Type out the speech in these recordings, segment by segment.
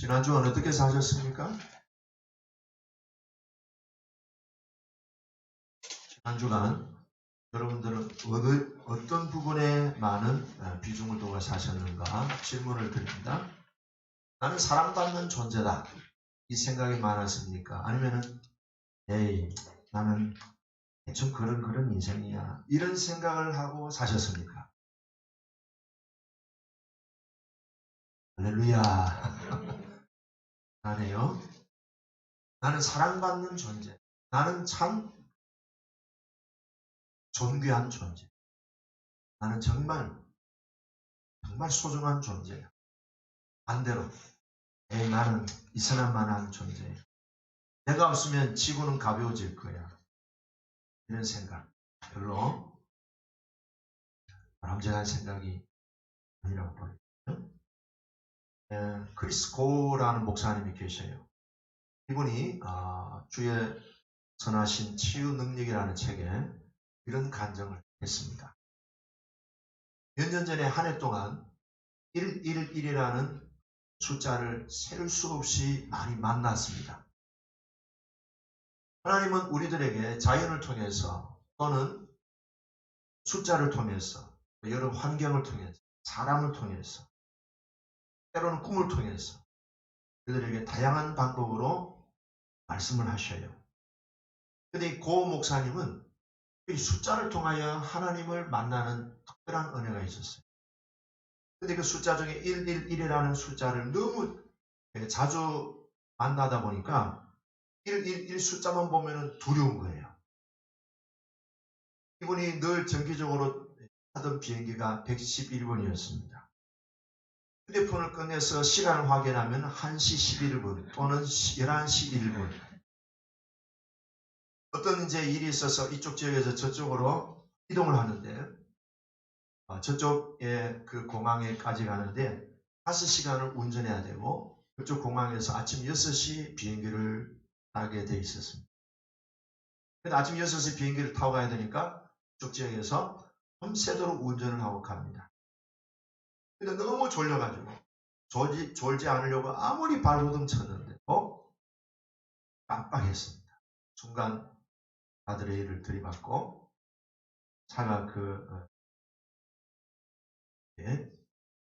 지난주는 어떻게 사셨습니까? 지난주간 여러분들은 어떤 부분에 많은 비중을 두고 사셨는가 질문을 드립니다. 나는 사랑받는 존재다. 이 생각이 많았습니까? 아니면은 에이 나는 대충 그런 인생이야. 이런 생각을 하고 사셨습니까? 할렐루야. 나네요. 나는 사랑받는 존재. 나는 참 존귀한 존재. 나는 정말 소중한 존재야. 반대로 나는 이사람만한 존재야. 내가 없으면 지구는 가벼워질 거야. 이런 생각. 별로 바람직한 생각이 아니라고 보여요. 크리스 고라는 목사님이 계셔요. 이분이 주의 선하신 치유 능력이라는 책에 이런 간증을 했습니다. 몇 년 전에 한 해 동안 111이라는 숫자를 셀 수 없이 많이 만났습니다. 하나님은 우리들에게 자연을 통해서 또는 숫자를 통해서 여러 환경을 통해서 사람을 통해서 때로는 꿈을 통해서 그들에게 다양한 방법으로 말씀을 하셔요. 그런데 고 목사님은 이 숫자를 통하여 하나님을 만나는 특별한 은혜가 있었어요. 근데 그 숫자 중에 111이라는 숫자를 너무 자주 만나다 보니까 111 숫자만 보면 두려운 거예요. 이분이 늘 정기적으로 하던 비행기가 111번이었습니다. 휴대폰을 꺼내서 시간을 확인하면 1시 11분 또는 11시 1분. 어떤 이제 일이 있어서 이쪽 지역에서 저쪽으로 이동을 하는데 저쪽에 그 공항에까지 가는데 5시간을 운전해야 되고 그쪽 공항에서 아침 6시 비행기를 타게 돼 있었습니다. 근데 아침 6시 비행기를 타고 가야 되니까 그쪽 지역에서 밤새도록 운전을 하고 갑니다. 근데 너무 졸려가지고 졸지 않으려고 아무리 발버둥 쳤는데 깜빡했습니다. 순간 가드레일을 들이받고 차가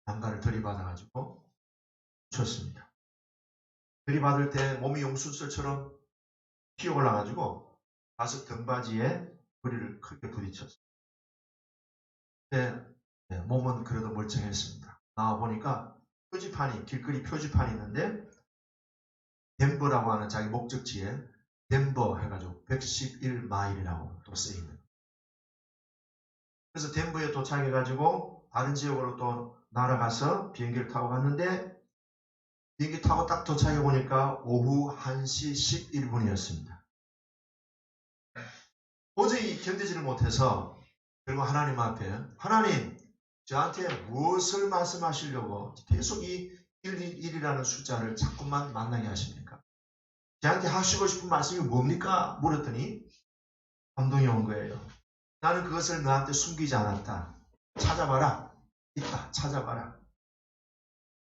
난간을 들이받아가지고 쳤습니다. 들이받을 때 몸이 용수철처럼 피어올라가지고 가서 등받이에 머리를 크게 부딪혔어요. 몸은 그래도 멀쩡했습니다. 나와보니까 길거리 표지판이 있는데 덴버라고 하는 자기 목적지에 덴버 해가지고 111마일이라고 또 쓰여있는. 그래서 덴버에 도착해가지고 다른 지역으로 또 날아가서 비행기를 타고 갔는데 비행기 타고 딱 도착해 보니까 오후 1시 11분이었습니다. 도저히 견디지를 못해서 결국 하나님 앞에 하나님 저한테 무엇을 말씀하시려고 계속 이 111이라는 숫자를 자꾸만 만나게 하십니까? 저한테 하시고 싶은 말씀이 뭡니까? 물었더니 감동이 온 거예요. 나는 그것을 너한테 숨기지 않았다. 찾아봐라. 있다. 찾아봐라.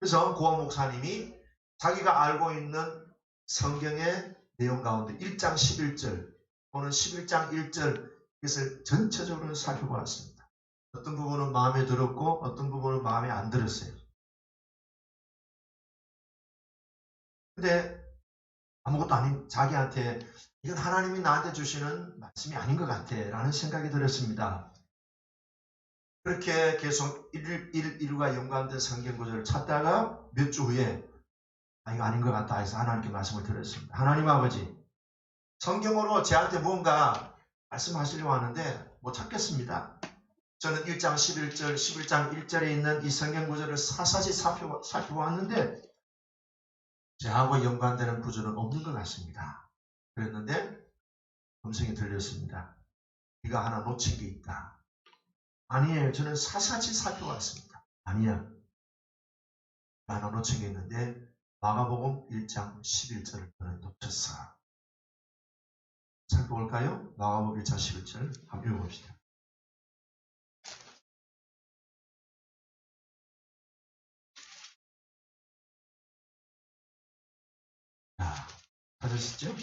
그래서 고아 목사님이 자기가 알고 있는 성경의 내용 가운데 1장 11절 또는 11장 1절 이것을 전체적으로 살펴보았습니다. 어떤 부분은 마음에 들었고 어떤 부분은 마음에 안 들었어요. 근데 아무것도 아닌 자기한테 이건 하나님이 나한테 주시는 말씀이 아닌 것 같아 라는 생각이 들었습니다. 그렇게 계속 111과 연관된 성경 구절을 찾다가 몇 주 후에 이거 아닌 것 같다 해서 하나님께 말씀을 드렸습니다. 하나님 아버지 성경으로 저한테 뭔가 말씀하시려고 하는데 못 찾겠습니다. 저는 1장 11절, 11장 1절에 있는 이 성경 구절을 사사시 살펴보았는데 저하고 연관되는 구절은 없는 것 같습니다. 그랬는데 음성이 들렸습니다. 네가 하나 놓친 게 있다. 아니에요. 저는 사사시 살펴봤습니다. 아니야. 하나 놓친 게 있는데 마가복음 1장 11절을 저는 놓쳤어. 살펴볼까요? 마가복음 1장 11절 한번 읽어봅시다. 찾으시죠?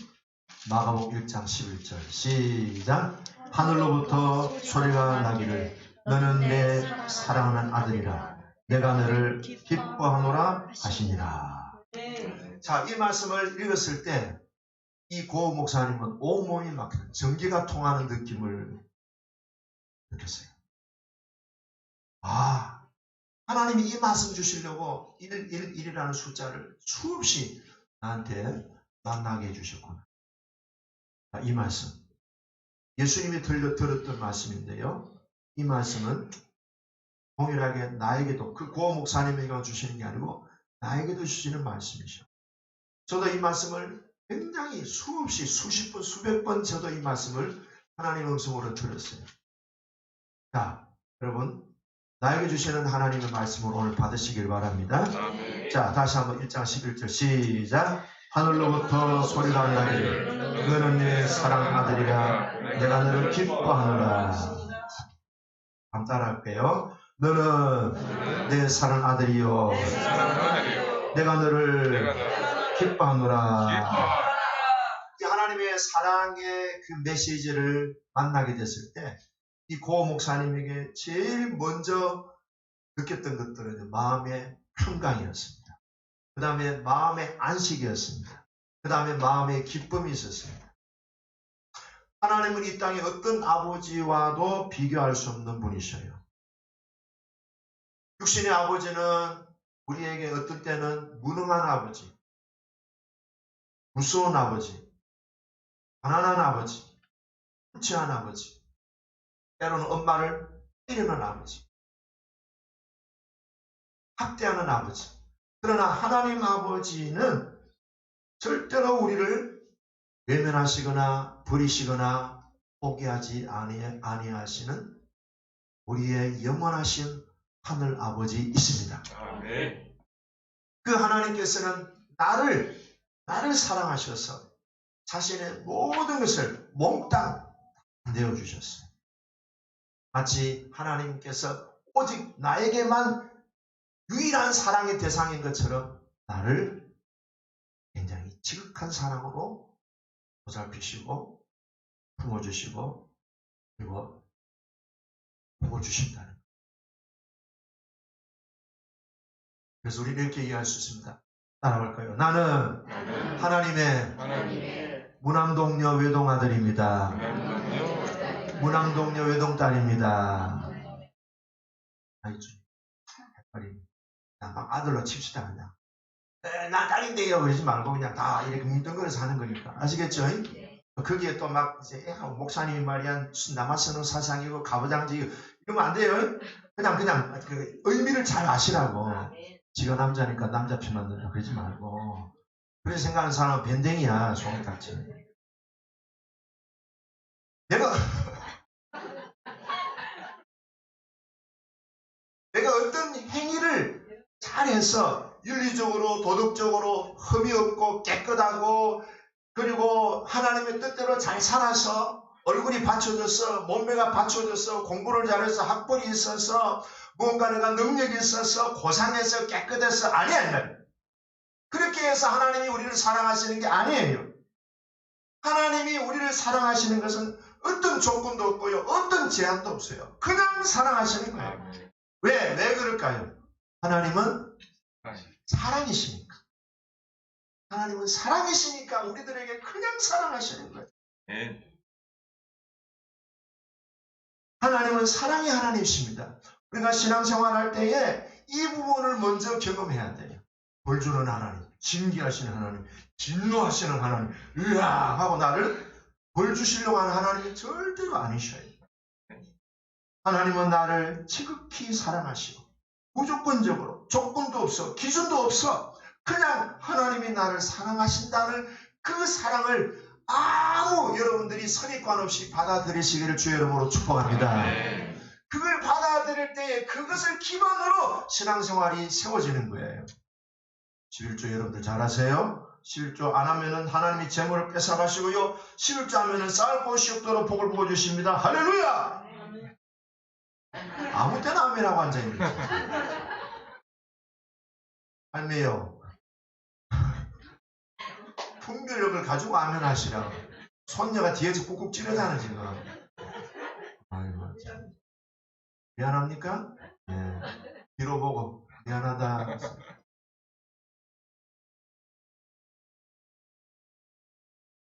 마가복 1장 11절 시작. 하늘로부터 소리가 나기를 너는 내 사랑하는 아들이라 내가 너를 기뻐하노라 하시니라. 자, 이 말씀을 읽었을 때 이 고 목사님은 온몸이 막 전기가 통하는 느낌을 느꼈어요. 아, 하나님이 이 말씀 주시려고 111이라는 숫자를 수없이 나한테 만나게 해주셨구나. 이 말씀, 예수님이 들었던 말씀인데요. 이 말씀은 동일하게 나에게도, 그 고 목사님에게 주시는 게 아니고 나에게도 주시는 말씀이죠. 저도 이 말씀을 굉장히 수없이 수십 번, 수백 번 저도 이 말씀을 하나님의 음성으로 들었어요. 자, 여러분, 나에게 주시는 하나님의 말씀을 오늘 받으시길 바랍니다. 아멘. 자, 다시 한번 1장 11절 시작. 하늘로부터 소리가 나기를 너는 내 사랑 아들이라 내가 너를 기뻐하노라. 한번 따라할게요. 너는 내 사랑 아들이요 내가 너를 기뻐하노라. 이 하나님의 사랑의 그 메시지를 만나게 됐을 때 이 고 목사님에게 제일 먼저 느꼈던 것들은 마음의 평강이었습니다. 그 다음에 마음의 안식이었습니다. 그 다음에 마음의 기쁨이 있었습니다. 하나님은 이 땅에 어떤 아버지와도 비교할 수 없는 분이셔요. 육신의 아버지는 우리에게 어떤 때는 무능한 아버지, 무서운 아버지, 가난한 아버지, 부치한 아버지, 때로는 엄마를 때리는 아버지, 학대하는 아버지. 그러나 하나님 아버지는 절대로 우리를 외면하시거나 버리시거나 포기하지 아니하시는 우리의 영원하신 하늘 아버지 있습니다. 아멘. 그 하나님께서는 나를 사랑하셔서 자신의 모든 것을 몽땅 내어주셨어요. 마치 하나님께서 오직 나에게만 유일한 사랑의 대상인 것처럼 나를 굉장히 지극한 사랑으로 보살피시고 품어주시고 그리고 품어주신다는 거예요. 그래서 우리는 이렇게 이해할 수 있습니다. 따라갈까요? 나는 하나님의 무남동녀 외동아들입니다. 무남동녀 외동딸입니다. 아이죠. 헷갈리네. 막 아들로 칩시다 그냥. 나 딸인데요 그러지 말고 그냥 다 이렇게 뭉뚱그려서 하는 거니까. 아시겠죠? 거기에 또 막 이제 목사님이 말이야 남아 쓰는 사상이고 가부장지 이러면 안 돼요. 그냥 그 의미를 잘 아시라고. 지가 남자니까 남자 편만 들라 그러지 말고. 그렇게 생각하는 사람은 밴댕이야. 송이같이. 내가 어떤 행위를 잘해서 윤리적으로 도덕적으로 흠이 없고 깨끗하고 그리고 하나님의 뜻대로 잘 살아서 얼굴이 받쳐져서 몸매가 받쳐져서 공부를 잘해서 학벌이 있어서 무언가 내가 능력이 있어서 고상해서 깨끗해서 아니에요. 그렇게 해서 하나님이 우리를 사랑하시는 게 아니에요. 하나님이 우리를 사랑하시는 것은 어떤 조건도 없고요. 어떤 제한도 없어요. 그냥 사랑하시는 거예요. 왜 그럴까요? 하나님은 사랑이시니까. 하나님은 사랑이시니까 우리들에게 그냥 사랑하시는 거예요. 하나님은 사랑의 하나님이십니다. 우리가 신앙생활 할 때에 이 부분을 먼저 경험해야 돼요. 벌 주는 하나님, 징계하시는 하나님, 진노하시는 하나님, 으악 하고 나를 벌 주시려고 하는 하나님이 절대로 아니셔요. 하나님은 나를 지극히 사랑하시고 무조건적으로 조건도 없어 기준도 없어 그냥 하나님이 나를 사랑하신다는 그 사랑을 아무 여러분들이 선입관 없이 받아들이시기를 주의 이름으로 축복합니다. 그걸 받아들일 때에 그것을 기반으로 신앙생활이 세워지는 거예요. 11조 여러분들 잘하세요. 11조 안 하면은 하나님이 재물을 뺏어가시고요. 11조 하면은 쌀고 시옵도록 복을 부어주십니다. 할렐루야! 아무 때나 아멘하고 앉아있는 거죠. 할매요. 분별력을 가지고 아멘 하시라고. 손녀가 뒤에서 꾹꾹 찌르잖아 지금. 아이고 참. 미안합니까? 예. 뒤로 보고 미안하다.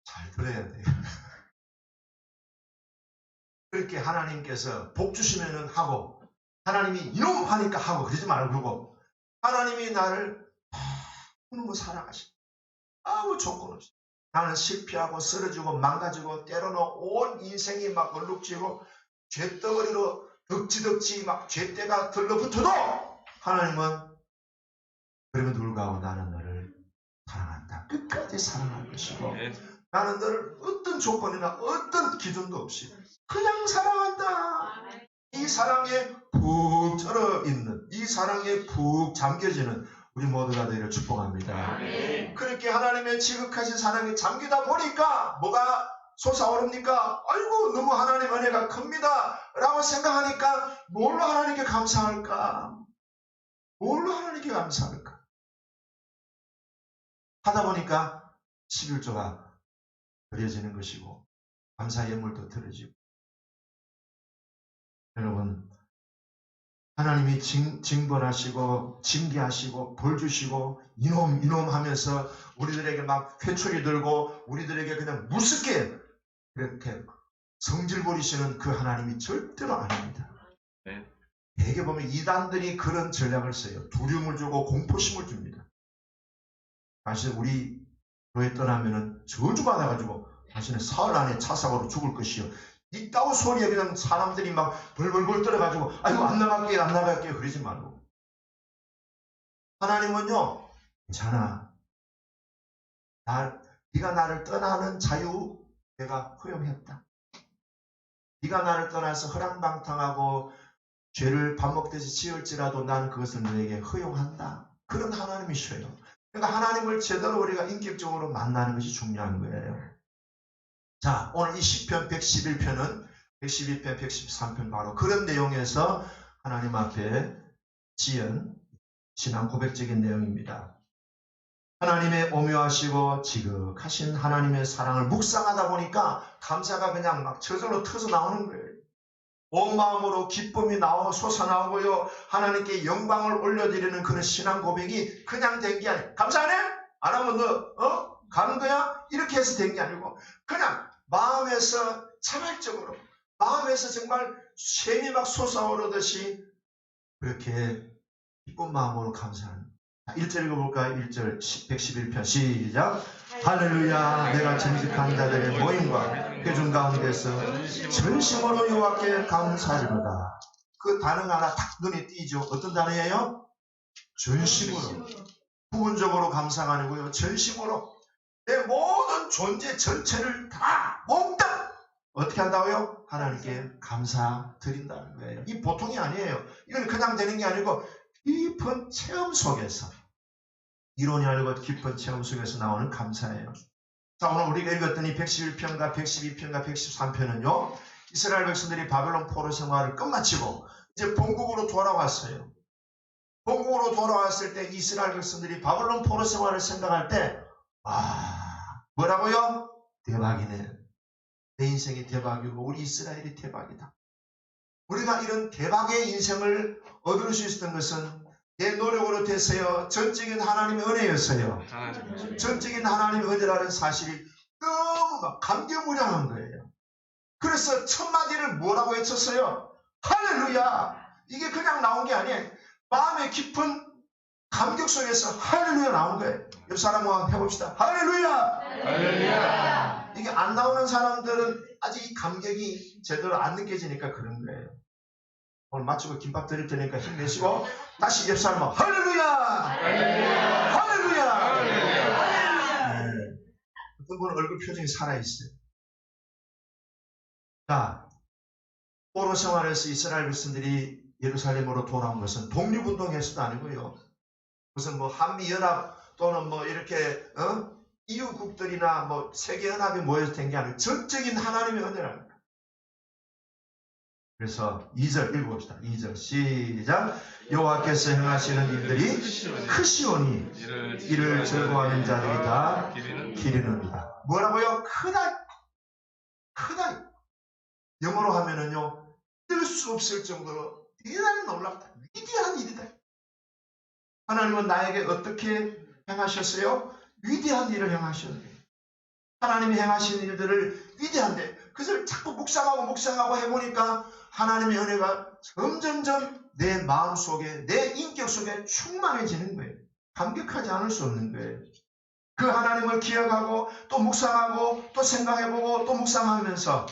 잘 들어야 돼요. 그렇게 하나님께서 복 주시면은 하고, 하나님이 이놈 하니까 하고, 그러지 말고, 하나님이 나를 너무 사랑하시고 아무 조건 없이 나는 실패하고 쓰러지고 망가지고 때로는 온 인생이 막 얼룩지고 죄덩어리로 덕지덕지 막 죄대가 들러붙어도 하나님은 그럼에도 불구하고 나는 너를 사랑한다. 끝까지 사랑할 것이고 나는 너를 어떤 조건이나 어떤 기준도 없이 그냥 사랑한다. 이 사랑에 푹 절어있는, 이 사랑에 푹 잠겨지는 우리 모두가 되기를 축복합니다. 그렇게 하나님의 지극하신 사랑에 잠기다 보니까 뭐가 솟아오릅니까? 아이고 너무 하나님 은혜가 큽니다 라고 생각하니까 뭘로 하나님께 감사할까? 뭘로 하나님께 감사할까? 하다 보니까 11조가 드려지는 것이고 감사 예물도 드려지고. 여러분, 하나님이 징벌하시고 징계하시고 벌 주시고 이놈 하면서 우리들에게 막 회초리 들고 우리들에게 그냥 무섭게 그렇게 성질 부리시는 그 하나님이 절대로 아닙니다. 네. 대개 보면 이단들이 그런 전략을 써요. 두려움을 주고 공포심을 줍니다. 사실 우리 교회 떠나면은 저주받아가지고 당신은 사흘 안에 차 사고로 죽을 것이요. 이따오 소리에 그냥 사람들이 막 벌벌벌 떨어가지고 아이고 안 나갈게요 그러지 말고. 하나님은요 괜찮아. 네가 나를 떠나는 자유 내가 허용했다. 네가 나를 떠나서 허랑방탕하고 죄를 밥 먹듯이 지을지라도 나는 그것을 너에게 허용한다. 그런 하나님이셔요. 그러니까 하나님을 제대로 우리가 인격적으로 만나는 것이 중요한 거예요. 자, 오늘 이 시편 111편은 112편, 113편 바로 그런 내용에서 하나님 앞에 지은 신앙 고백적인 내용입니다. 하나님의 오묘하시고 지극하신 하나님의 사랑을 묵상하다 보니까 감사가 그냥 막 저절로 터져 나오는 거예요. 온 마음으로 기쁨이 솟아나오고요. 하나님께 영광을 올려드리는 그런 신앙 고백이 그냥 된 게 아니에요. 감사하네? 안 하면 너 가는 거야? 이렇게 해서 된 게 아니고 그냥 마음에서 자발적으로 마음에서 정말 샘이 막 솟아오르듯이 그렇게 기쁜 마음으로 감사하는 1절 읽어볼까요? 1절 111편 시작. 할렐루야. 내가 정직한 자들의 모임과 회중 가운데서 전심으로 여호와께 감사하리로다. 그 단어 하나 딱 눈에 띄죠. 어떤 단어예요? 전심으로. 부분적으로 감사가 아니고요. 전심으로 내 모든 존재 전체를 다 몽땅 어떻게 한다고요? 하나님께 감사드린다는 거예요. 이 보통이 아니에요. 이건 그냥 되는 게 아니고 깊은 체험 속에서 이론이 아니고 깊은 체험 속에서 나오는 감사예요. 자, 오늘 우리가 읽었던 이 111편과 112편과 113편은요. 이스라엘 백성들이 바벨론 포로 생활을 끝마치고 이제 본국으로 돌아왔어요. 본국으로 돌아왔을 때 이스라엘 백성들이 바벨론 포로 생활을 생각할 때 뭐라고요? 대박이네. 내 인생이 대박이고 우리 이스라엘이 대박이다. 우리가 이런 대박의 인생을 얻을 수 있었던 것은 내 노력으로 돼서요. 전적인 하나님의 은혜였어요. 전적인 하나님의 은혜라는 사실이 너무 막 감개무량한 거예요. 그래서 첫 마디를 뭐라고 외쳤어요? 할렐루야. 이게 그냥 나온 게 아니에요. 마음의 깊은 감격 속에서 할렐루야 나온 거예요. 옆 사람과 해봅시다. 할렐루야. 할렐루야. 이게 안 나오는 사람들은 아직 이 감격이 제대로 안 느껴지니까 그런 거예요. 오늘 마치고 김밥 드릴 테니까 힘내시고 다시 옆 사람과 할렐루야. 할렐루야. 할렐루야. 할렐루야. 네. 어떤 분은 얼굴 표정이 살아있어요. 자, 포로 생활에서 이스라엘 백성들이 예루살렘으로 돌아온 것은 독립운동에서도 아니고요. 무슨 뭐 한미연합 또는 뭐 이렇게 이웃국들이나 뭐 세계연합이 모여서 된 게 아니고 전적인 하나님의 은혜랍니다. 그래서 2절 읽어봅시다. 2절 시작. 여호와께서 행하시는 일들이 크시오니 이를 즐거워하는 자들이 다 기리는도다. 뭐라고요? 크다. 크다. 영어로 하면은요, 뜰 수 없을 정도로 대단히 놀랍다. 위대한 일이다. 하나님은 나에게 어떻게 행하셨어요? 위대한 일을 행하셨는데, 하나님이 행하신 일들을 위대한데, 그것을 자꾸 묵상하고 해보니까 하나님의 은혜가 점점점 내 마음 속에, 내 인격 속에 충만해지는 거예요. 감격하지 않을 수 없는 거예요. 그 하나님을 기억하고 또 묵상하고 또 생각해보고 또 묵상하면서,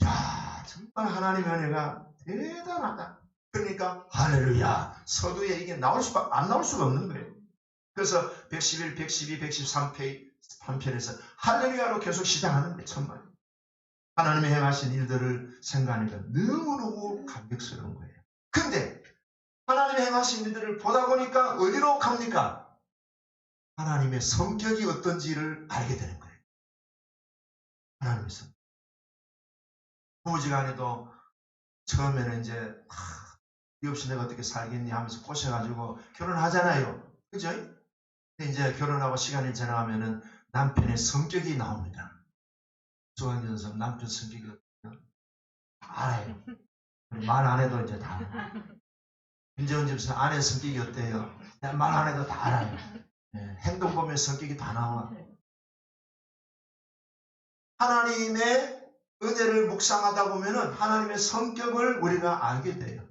야, 정말 하나님의 은혜가 대단하다. 그러니까 할렐루야, 서두에 이게 안 나올 수가 없는 거예요. 그래서 111, 112, 113편에서 할렐루야로 계속 시작하는 거예요. 정말 하나님이 행하신 일들을 생각하니까 너무너무 감격스러운 거예요. 근데 하나님이 행하신 일들을 보다 보니까 어디로 갑니까? 하나님의 성격이 어떤지를 알게 되는 거예요. 하나님의 성격. 부부지간에도 처음에는 이제 이 없이 내가 어떻게 살겠니 하면서 꼬셔가지고 결혼하잖아요. 그죠? 근데 이제 결혼하고 시간이 지나가면은 남편의 성격이 나옵니다. 조항전선 남편 성격이 다 알아요. 말 안 해도 이제 다 알아요. 김재원 집사 아내 성격이 어때요? 말 안 해도 다 알아요. 행동 보면 성격이 다 나와. 하나님의 은혜를 묵상하다 보면은 하나님의 성격을 우리가 알게 돼요.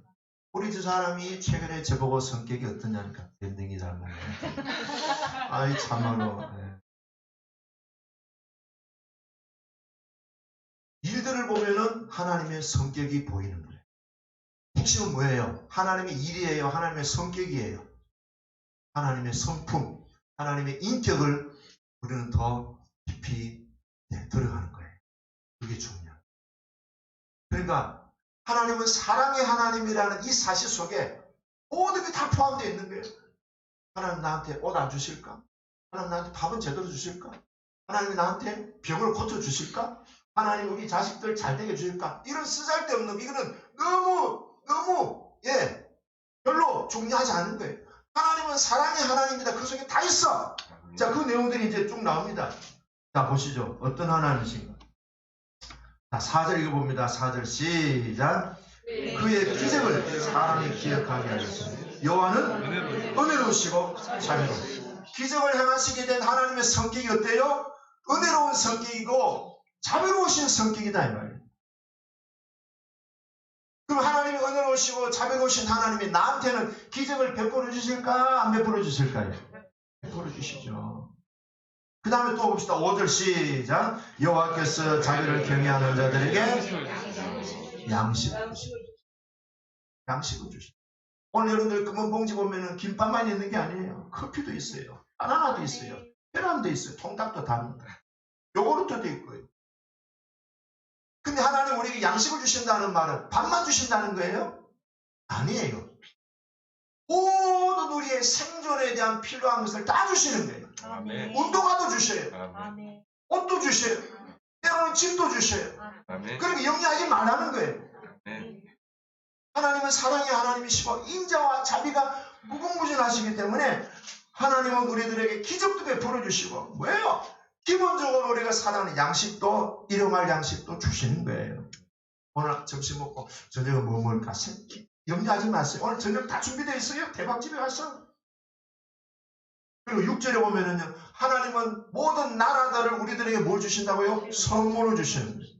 우리 두 사람이 최근에 저보고 성격이 어떠냐니까 밴딩이란 말이에요. 아이 참말로. 일들을 보면은 하나님의 성격이 보이는 거예요. 핵심은 뭐예요? 하나님의 일이에요? 하나님의 성격이에요? 하나님의 성품, 하나님의 인격을 우리는 더 깊이 들어가는 거예요. 그게 중요해요. 그러니까 하나님은 사랑의 하나님이라는 이 사실 속에 모든 게 다 포함되어 있는 거예요. 하나님 나한테 옷 안 주실까? 하나님 나한테 밥은 제대로 주실까? 하나님이 나한테 병을 고쳐주실까? 하나님 우리 자식들 잘 되게 주실까? 이런 쓰잘데없는, 이거는 너무 별로 중요하지 않은 거예요. 하나님은 사랑의 하나님이다. 그 속에 다 있어. 자, 그 내용들이 이제 쭉 나옵니다. 자, 보시죠. 어떤 하나님이신가? 자, 4절 읽어봅니다. 4절 시작. 그의 기적을 사람이 기억하게 하셨습니다. 여호와는 은혜로우시고 자비로우시고. 기적을 행하시게 된 하나님의 성격이 어때요? 은혜로운 성격이고 자비로우신 성격이다 이 말이에요. 그럼 하나님이 은혜로우시고 자비로우신 하나님이 나한테는 기적을 베풀어 주실까? 안 베풀어 주실까요? 베풀어 주시죠. 그 다음에 또 봅시다. 5절 시작. 여호와께서 자기를 경외하는 자들에게 양식을 주십니다. 양식을 주십니다. 오늘 여러분들 금은 봉지 보면은 김밥만 있는 게 아니에요. 커피도 있어요. 바나나도 있어요. 계란도 있어요. 통닭도 답니다. 요구르트도 있고요. 근데 하나님 우리에게 양식을 주신다는 말은 밥만 주신다는 거예요? 아니에요. 모든 우리의 생존에 대한 필요한 것을 다 주시는 거예요. 아멘. 운동화도 주셔요. 아멘. 옷도 주셔요. 때로는 집도 주셔요. 아멘. 그러니까 영리하지 말라는 거예요. 아멘. 하나님은 사랑의 하나님이시고 인자와 자비가 무궁무진하시기 때문에 하나님은 우리들에게 기적도 베풀어 주시고, 왜요? 기본적으로 우리가 살아가는 양식도, 일용할 양식도 주시는 거예요. 오늘 점심 먹고 저녁은 뭐 먹을까? 염려하지 마세요. 오늘 저녁 다 준비되어 있어요. 대박집에 가서. 그리고 6절에 보면은요, 하나님은 모든 나라들을 우리들에게 뭘 주신다고요? 선물을 주시는 거예요.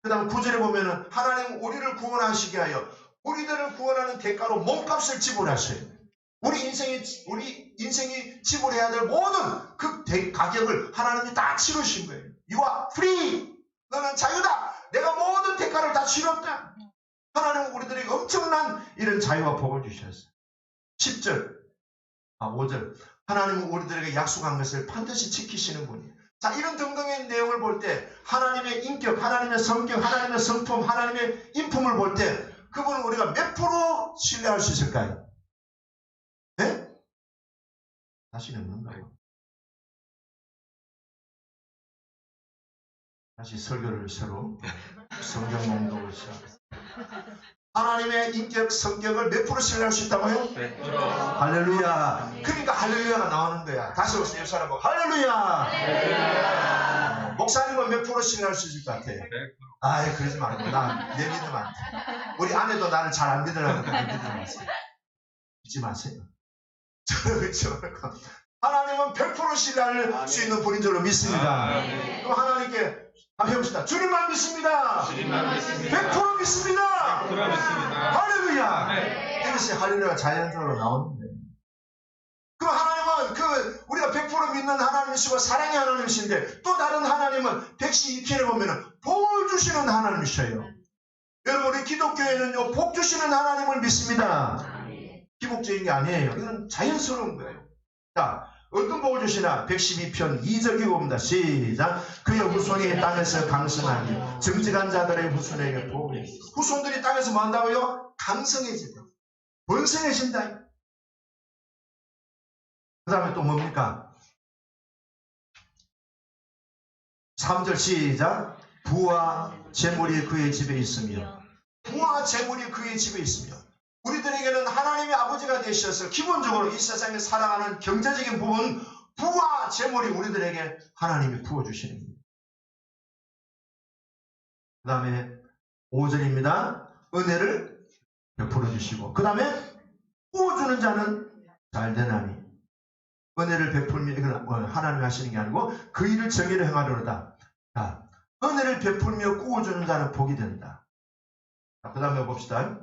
그 다음 9절에 보면은 하나님 우리를 구원하시게 하여 우리들을 구원하는 대가로 몸값을 지불하셔요. 우리 인생이 지불해야 될 모든 그 가격을 하나님이 다 치르신 거예요. You are free. 너는 자유다. 내가 모든 대가를 다 치렀다. 하나님은 우리들에게 엄청난 이런 자유와 복을 주셨어요. 5절. 하나님은 우리들에게 약속한 것을 반드시 지키시는 분이에요. 자, 이런 등등의 내용을 볼 때 하나님의 인격, 하나님의 성격, 하나님의 성품, 하나님의 인품을 볼 때 그분은 우리가 몇 프로 신뢰할 수 있을까요? 네? 자신 없는가요? 다시 설교를 새로 성경 공독을 시작합니다. 하나님의 인격, 성격을 몇 프로 신뢰할 수 있다고요? 100%. 할렐루야. 그러니까 할렐루야가 나오는 거야. 다시 오세요. 옆 사람 보고 할렐루야. 목사님은 몇 프로 신뢰할 수 있을 것 같아요? 100%. 아이, 그러지 말고. 내 믿으면 안 돼. 우리 아내도 나를 잘 안 믿으라고 믿지 마세요. 믿지 마세요. 저를 믿지 말고. 하나님은 100% 신뢰할 수 있는 분인 줄로 믿습니다. 그럼 하나님께 해봅시다. 주님만 믿습니다. 주님만 믿습니다. 100% 믿습니다. 100% 믿습니다. 할렐루야. 네. 이것이 할렐루야 자연적으로 나오는 거예요. 그럼 하나님은 우리가 100% 믿는 하나님이시고 사랑의 하나님이신데 또 다른 하나님은 112편에 보면은 복을 주시는 하나님이셔요. 여러분 우리 기독교에는요 복 주시는 하나님을 믿습니다. 기복적인 게 아니에요. 이건 자연스러운 거예요. 자, 어떤 복을 주시나? 112편 2절 읽어봅니다. 시작. 그의 후손이 땅에서 강성하니 정직한 자들의 후손에게 복을 주시고 후손들이 땅에서 뭐 한다고요? 강성해진다. 번성해진다. 그 다음에 또 뭡니까? 3절 시작. 부와 재물이 그의 집에 있으며 부와 재물이 그의 집에 있으며 우리들에게는 하나님의 아버지가 되셔서 기본적으로 이 세상에 살아가는 경제적인 부분 부와 재물이 우리들에게 하나님이 부어주시는 겁니다. 그 다음에 5절입니다. 은혜를 베풀어 주시고 그 다음에 부어주는 자는 잘되나니 은혜를 베풀며 이건 하나님이 하시는 게 아니고 그 일을 정의를 행하려다. 자, 은혜를 베풀며 구워주는 자는 복이 된다. 그 다음에 봅시다.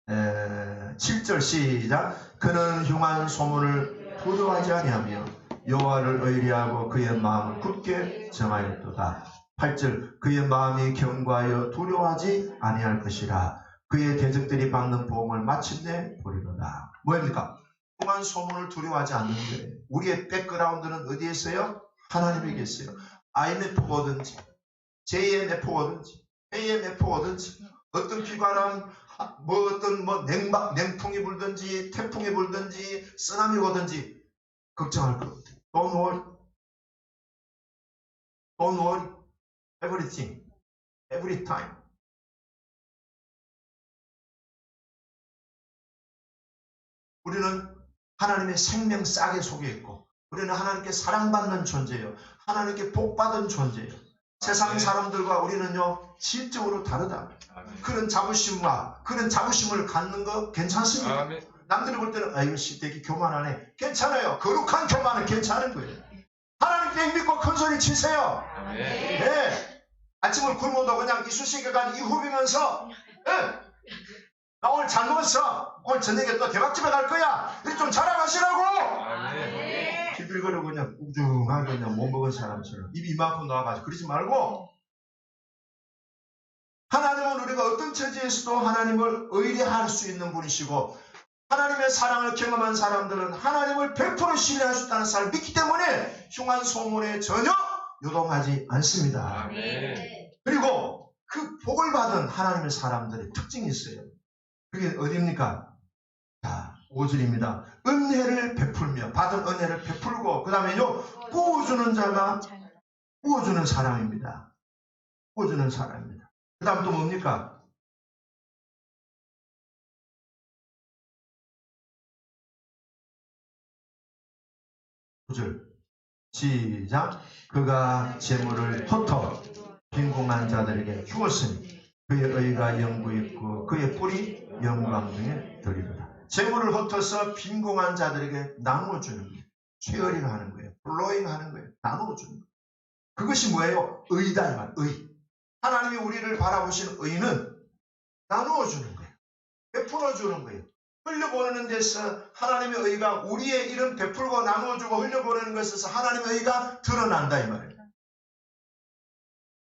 7절 시작. 그는 흉한 소문을 두려워하지 아니하며 여호와를 의리하고 그의 마음을 굳게 정하였도다. 8절 그의 마음이 견고하여 두려워하지 아니할 것이라. 그의 대적들이 받는 보응을 마침내 보리로다. 뭐입니까? 흉한 소문을 두려워하지 않는 거예요. 우리의 백그라운드는 어디에 있어요? 하나님에게 있어요. IMF가 오든지 JMF가 오든지 AMF가 오든지 어떤 비바람 어떤 냉풍이 불든지 태풍이 불든지 쓰나미가 오든지 걱정할 것 없어요. Don't worry. Don't worry. Everything. Every time. 우리는 하나님의 생명 싹에 속에 있고 우리는 하나님께 사랑받는 존재예요. 하나님께 복받은 존재예요. 세상 사람들과 우리는요 질적으로 다르다. 그런 자부심과 그런 자부심을 갖는 거 괜찮습니다. 남들이 볼 때는 아이고 되게 교만하네. 괜찮아요. 거룩한 교만은 괜찮은 거예요. 하나님께 믿고 큰 소리 치세요. 네. 아침을 굶어도 그냥 이쑤시개가 이후비면서 나 오늘 잘 먹었어. 오늘 저녁에 또 대박집에 갈 거야. 이렇게 좀 자랑하시라고. 기들거리고 그냥 웅중하게 그냥 못 먹은 사람처럼 입이 이만큼 나와가지고 그러지 말고 하나님은 우리가 어떤 처지에서도 하나님을 의뢰할 수 있는 분이시고 하나님의 사랑을 경험한 사람들은 하나님을 100% 신뢰할 수 있다는 사실을 믿기 때문에 흉한 소문에 전혀 요동하지 않습니다. 그리고 그 복을 받은 하나님의 사람들의 특징이 있어요. 그게 어디입니까? 자, 5절입니다. 은혜를 베풀며 받은 은혜를 베풀고 그 다음에요 부어주는 자가 부어주는 사람입니다. 부어주는 사람입니다. 그 다음 또 뭡니까? 시작. 그가 재물을 흩어 빈궁한 자들에게 주었으니 그의 의가 영구 있고 그의 뿔이 영광 중에 들이로다. 재물을 흩어서 빈궁한 자들에게 나누어주는 거예요. 쉐어링 하는 거예요. 플로잉 하는 거예요. 나누어주는 거예요. 그것이 뭐예요? 의다 이 말. 의. 하나님이 우리를 바라보시는 의는 나누어주는 거예요. 베풀어주는 거예요. 흘려보내는 데서 하나님의 의가 우리의 일은 베풀고 나누어주고 흘려보내는 것에서 하나님의 의가 드러난다 이 말이에요.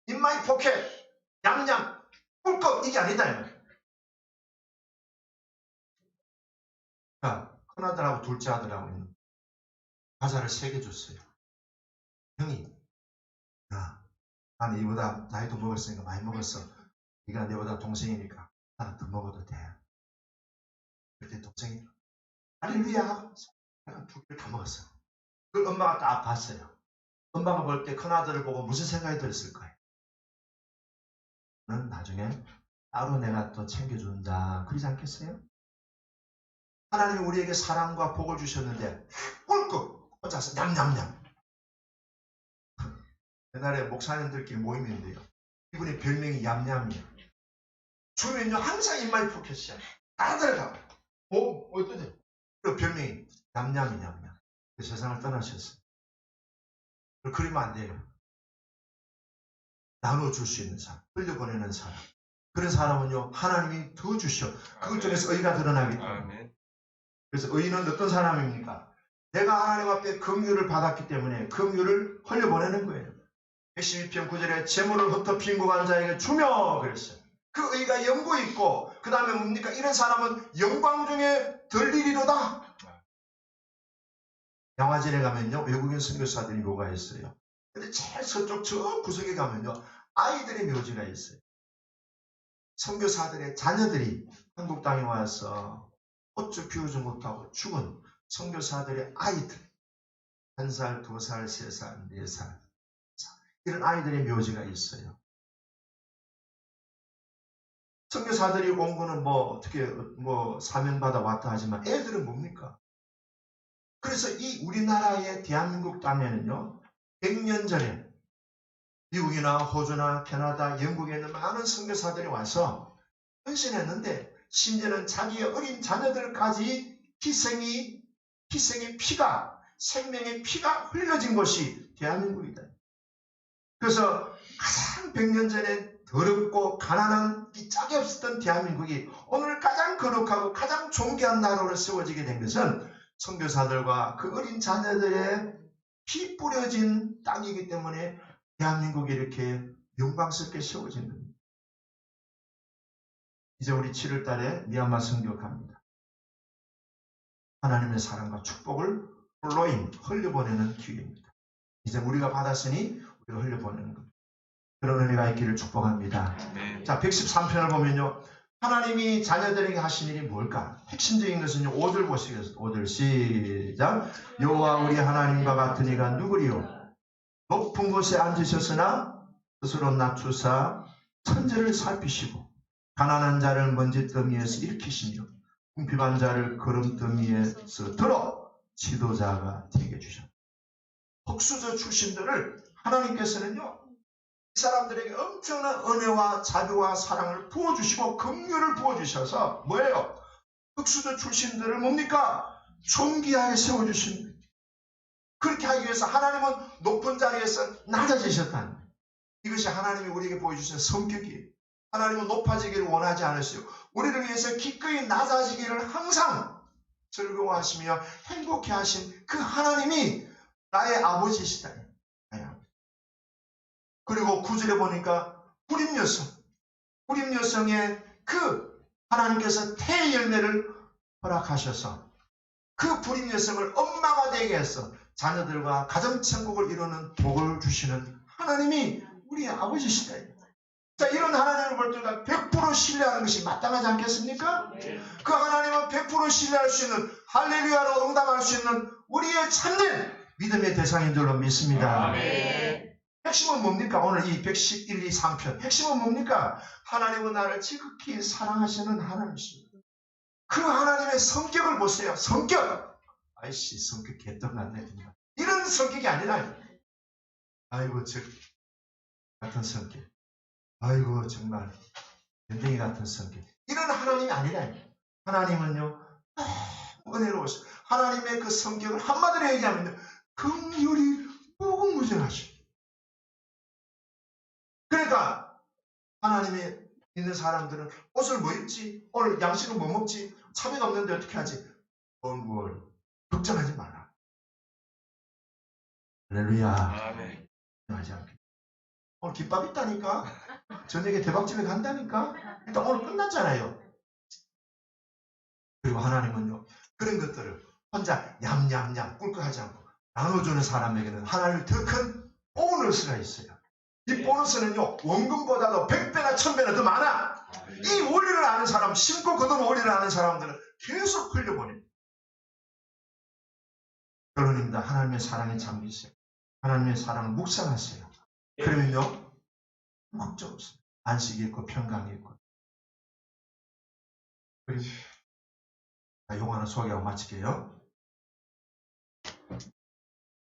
In my pocket, 냠냠, 꿀꺽 이게 아니다 이 말이에요. 자, 큰아들하고 둘째 아들하고 과자를 3개 줬어요. 형이 나는 이보다 나이도 먹었으니까 많이 먹었어. 네가 내보다 동생이니까 나는 더 먹어도 돼. 그때 동생이 할렐루야 하고 내가 2개를 다 먹었어. 그걸 엄마가 딱 봤어요. 엄마가 볼 때 큰아들을 보고 무슨 생각이 들었을 거예요? 나중에 따로 내가 또 챙겨준다. 그러지 않겠어요? 하나님이 우리에게 사랑과 복을 주셨는데 꿀꺽 혼자서 냠냠냠. 옛날에 목사님들끼리 모임이 있는데요. 이분의 별명이 얌얌이에요. 주면요 항상 입만이 푹했어요. 다들 가. 어떠세요? 그 별명이 얌얌이 얌얌. 그 세상을 떠나셨어요. 그러면 안 돼요. 나눠줄 수 있는 사람, 흘려보내는 사람. 그런 사람은요 하나님이 더 주셔. 그것 중에서 의가 드러나기 때문에. 그래서 의인은 어떤 사람입니까? 내가 하나님 앞에 긍휼을 받았기 때문에 긍휼을 흘려보내는 거예요. 112편 9절에 재물을 흩어 빈곤한 자에게 주며 그랬어요. 그 의가 영구 있고 그 다음에 뭡니까? 이런 사람은 영광 중에 들리리로다. 양화진에 가면요 외국인 선교사들이 묘가 있어요. 근데 제일 서쪽 저 구석에 가면요 아이들의 묘지가 있어요. 선교사들의 자녀들이 한국 땅에 와서 꽃쭉 피우지 못하고 죽은 선교사들의 아이들 1살, 2살, 3살, 4살 이런 아이들의 묘지가 있어요. 선교사들이 온 거는 어떻게 사명받아 왔다 하지만 애들은 뭡니까? 그래서 이 우리나라의 대한민국 땅에는요 100년 전에 미국이나 호주나 캐나다, 영국에 있는 많은 선교사들이 와서 헌신했는데 심지어는 자기의 어린 자녀들까지 희생의 피가 생명의 피가 흘려진 곳이 대한민국이다. 그래서 가장 100년 전에 더럽고 가난한 이 짝이 없었던 대한민국이 오늘 가장 거룩하고 가장 존귀한 나라로 세워지게 된 것은 선교사들과 그 어린 자녀들의 피 뿌려진 땅이기 때문에 대한민국이 이렇게 영광스럽게 세워진 겁니다. 이제 우리 7월 달에 미얀마 선교 갑니다. 하나님의 사랑과 축복을 플로잉 흘려보내는 기회입니다. 이제 우리가 받았으니 우리가 흘려보내는 겁니다. 그런 은혜가 있기를 축복합니다. 네. 자, 113편을 보면요. 하나님이 자녀들에게 하신 일이 뭘까? 핵심적인 것은요. 5절 보시겠습니다. 5절 시작. 여호와 우리 하나님과 같은 이가 누구리요? 높은 곳에 앉으셨으나 스스로 낮추사 천지를 살피시고 가난한 자를 먼지더미에서 일으키시며 궁핍한 자를 거름더미에서 들어 지도자가 되게 주셨다. 복수저 출신들을 하나님께서는요. 이 사람들에게 엄청난 은혜와 자비와 사랑을 부어주시고 긍휼을 부어주셔서 뭐예요? 흑수저 출신들을 뭡니까? 존귀하게 세워주신 거예요. 그렇게 하기 위해서 하나님은 높은 자리에서 낮아지셨다는 거예요. 이것이 하나님이 우리에게 보여주신 성격이에요. 하나님은 높아지기를 원하지 않으시고 우리를 위해서 기꺼이 낮아지기를 항상 즐거워하시며 행복해하신 그 하나님이 나의 아버지시다. 그리고 9절에 보니까 불임 여성의 그 하나님께서 태의 열매를 허락하셔서 그 불임 여성을 엄마가 되게 해서 자녀들과 가정천국을 이루는 복을 주시는 하나님이 우리의 아버지시다. 자, 이런 하나님을 볼 때 우리가 100% 신뢰하는 것이 마땅하지 않겠습니까? 그 하나님은 100% 신뢰할 수 있는 할렐루야로 응답할 수 있는 우리의 참된 믿음의 대상인 줄로 믿습니다. 아멘. 핵심은 뭡니까? 오늘 이 111, 2, 3편 핵심은 뭡니까? 하나님은 나를 지극히 사랑하시는 하나님이십니다. 그 하나님의 성격을 보세요. 성격! 아이씨 성격 개떡 같네. 이런 성격이 아니라 아이고 저 같은 성격. 아이고 정말 연댕이 같은 성격. 이런 하나님이 아니라 하나님은요 은혜로우셔. 하나님의 그 성격을 한마디로 얘기하면 긍휼이 무궁무진하셔. 그러니까 하나님이 있는 사람들은 옷을 뭐 입지? 오늘 양식은 뭐 먹지? 차비가 없는데 어떻게 하지? 뭘 걱정하지 마라. 할렐루야. 아멘. 하지 않게. 오늘 김밥 있다니까? 저녁에 대박집에 간다니까? 일단 오늘 끝났잖아요. 그리고 하나님은요 그런 것들을 혼자 냠냠냠 꿀꺽하지 않고 나눠주는 사람에게는 하나님이 더 큰 보너스가 있어요. 이 보너스는요 원금보다도 100배나 1000배나 더 많아. 이 원리를 아는 사람, 심고 거둔 원리를 아는 사람들은 계속 흘려보냅니다. 결론입니다. 하나님의 사랑에 잠기세요. 하나님의 사랑을 묵상하세요. 그러면요 걱정 없어요. 안식이 있고 평강이 있고 그림. 자, 요거 하나 소개하고 마칠게요.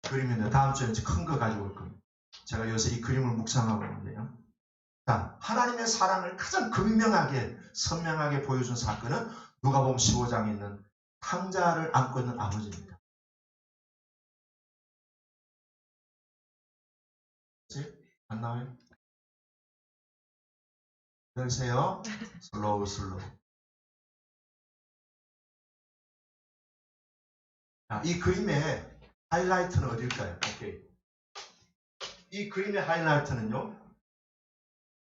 그림인데 다음 주에 이제 큰 거 가지고 올 겁니다. 제가 요새 이 그림을 묵상하고 있는데요. 자, 하나님의 사랑을 가장 극명하게, 선명하게 보여준 사건은 누가복음 15장에 있는 탕자를 안고 있는 아버지입니다. 안 나와요? 기다리세요. 슬로우. 자, 이 그림의 하이라이트는 어딜까요? 오케이. 이 그림의 하이라이트는요.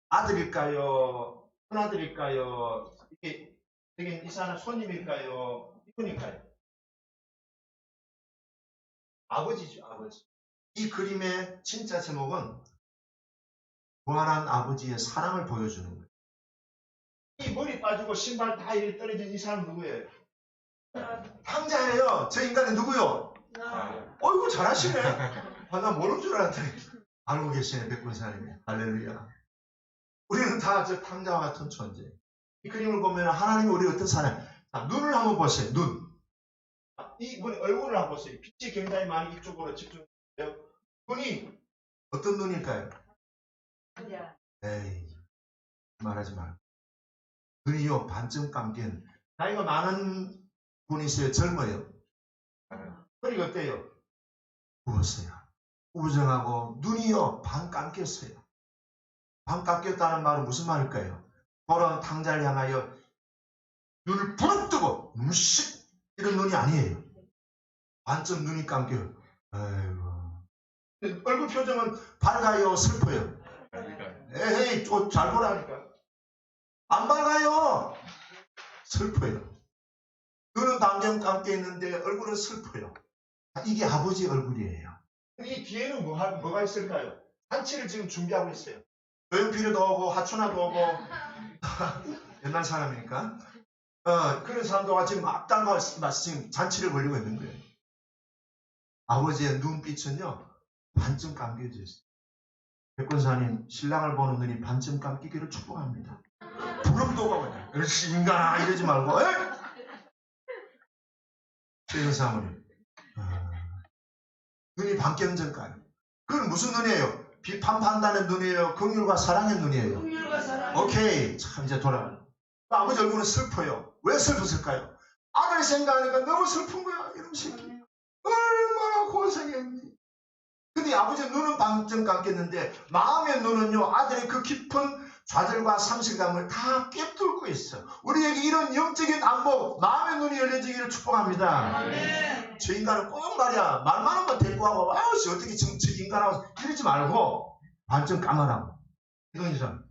아들일까요? 큰아들일까요? 이게 이 사람 손님일까요? 이분일까요? 아버지죠, 아버지. 이 그림의 진짜 제목은 무한한 아버지의 사랑을 보여주는 거예요. 이 머리 빠지고 신발 다 이렇게 떨어진 이 사람 누구예요? 탕자예요. 저 인간은 누구요? 어이구 잘하시네. 아, 나 모르는 줄 알았더니 알고 계시네, 백군사님이. 할렐루야. 우리는 다 저 탕자와 같은 존재. 이 그림을 보면 하나님이 우리 어떤 사람? 자, 눈을 한번 보세요. 눈. 이분의 얼굴을 한번 보세요. 빛이 굉장히 많이 이쪽으로 집중돼요. 눈이 어떤 눈일까요? 에이, 말하지 말고. 눈이요, 반쯤 감긴. 나이가 많은 분이세요? 젊어요? 머리가 어때요? 부었어요. 우정하고 눈이요, 반 감겼어요. 반 감겼다는 말은 무슨 말일까요? 그런 탕자를 향하여 눈을 부릅뜨고 무식 이런 눈이 아니에요. 반쯤 눈이 감겨요. 아이고. 얼굴 표정은 밝아요, 슬퍼요? 에헤이, 잘 보라니까. 안 밝아요. 슬퍼요. 눈은 반경 감겨 있는데 얼굴은 슬퍼요. 이게 아버지 얼굴이에요. 이 뒤에는 뭐가 있을까요? 잔치를 지금 준비하고 있어요. 조연필이도 오고 하춘아도 오고 옛날 사람이니까 그런 사람들과 지금 앞당가 지금 잔치를 벌이고 있는 거예요. 아버지의 눈빛은요 반쯤 감겨져 있어요. 백권사님 신랑을 보는 눈이 반쯤 감기기를 축복합니다. 부름도 가고 그렇지 인간아 이러지 말고 최현 사모님 눈이 반경전가요. 그건 무슨 눈이에요? 비판한다는 눈이에요? 긍휼과 사랑의 눈이에요? 긍휼과 사랑. 오케이. 참 이제 돌아가요. 아버지 얼굴은 슬퍼요. 왜 슬펐을까요? 아들 생각하니까 너무 슬픈 거야. 이런 새끼. 얼마나 고생했니? 근데 아버지 눈은 반쯤 감겼는데 마음의 눈은요 아들의 그 깊은 좌절과 상실감을 다 꿰뚫고 있어. 우리에게 이런 영적인 안목, 마음의 눈이 열려지기를 축복합니다. 아멘. 저 인간은 꼭 말이야 말만 하면 데리고 하고 아우씨 어떻게 지금 저 인간하고 이러지 말고 반쯤 감아라고. 이건 이상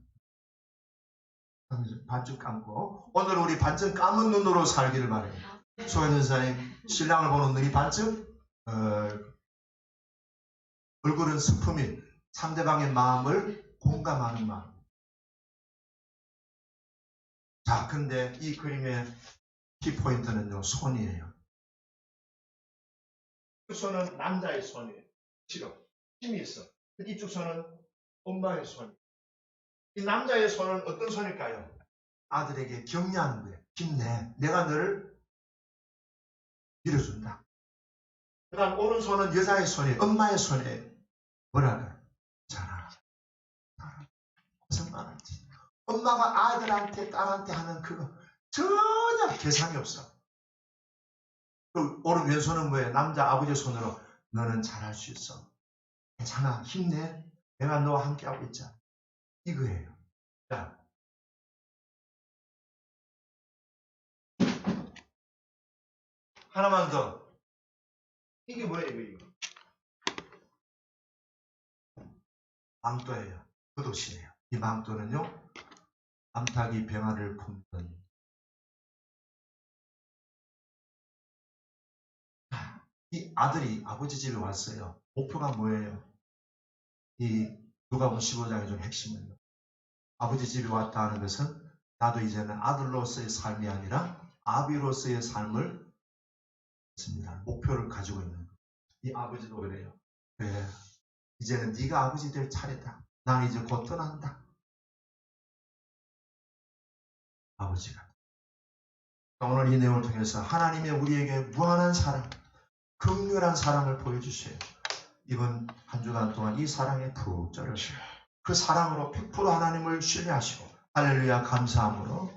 반쯤 감고 오늘 우리 반쯤 감은 눈으로 살기를 바래요. 소연 전사님 신랑을 보는 눈이 반쯤 얼굴은 슬픔이 상대방의 마음을 공감하는 마음. 자, 근데 이 그림의 키포인트는요, 손이에요. 그 손은 남자의 손이에요. 지금 힘이 있어. 이쪽 손은 엄마의 손. 이 남자의 손은 어떤 손일까요? 아들에게 격려하는 거예요. 힘내. 내가 너를 밀어준다. 그 다음 오른손은 여자의 손이에요. 엄마의 손이에요. 뭐랄까? 자라. 고생 많았지. 엄마가 아들한테 딸한테 하는 그거 전혀 계산이 없어. 그 오른 왼손은 뭐예요? 남자 아버지 손으로 너는 잘할 수 있어. 괜찮아. 힘내. 내가 너와 함께하고 있잖아. 이거예요. 자. 하나만 더. 이게 뭐예요? 이거? 망토예요. 굿옷이에요. 이 망토는요. 암탉이 병아를 품던 이 아들이 아버지 집에 왔어요. 목표가 뭐예요? 이 누가복음 15장의 좀 핵심은요. 아버지 집에 왔다 하는 것은 나도 이제는 아들로서의 삶이 아니라 아비로서의 삶을 있습니다. 목표를 가지고 있는 거예요. 이 아버지도 그래요. 그래, 이제는 네가 아버지 될 차례다. 난 이제 곧 떠난다. 아버지가 오늘 이 내용을 통해서 하나님의 우리에게 무한한 사랑, 극렬한 사랑을 보여주세요. 이번 한 주간 동안 이 사랑에 푹 쩔으시고 그 사랑으로 100% 하나님을 신뢰하시고 할렐루야 감사함으로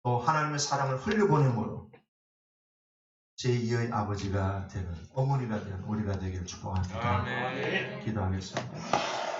또 하나님의 사랑을 흘려보냄으로 제2의 아버지가 되는 어머니가 되는 우리가 되기를 축복합니다. 아멘. 기도하겠습니다.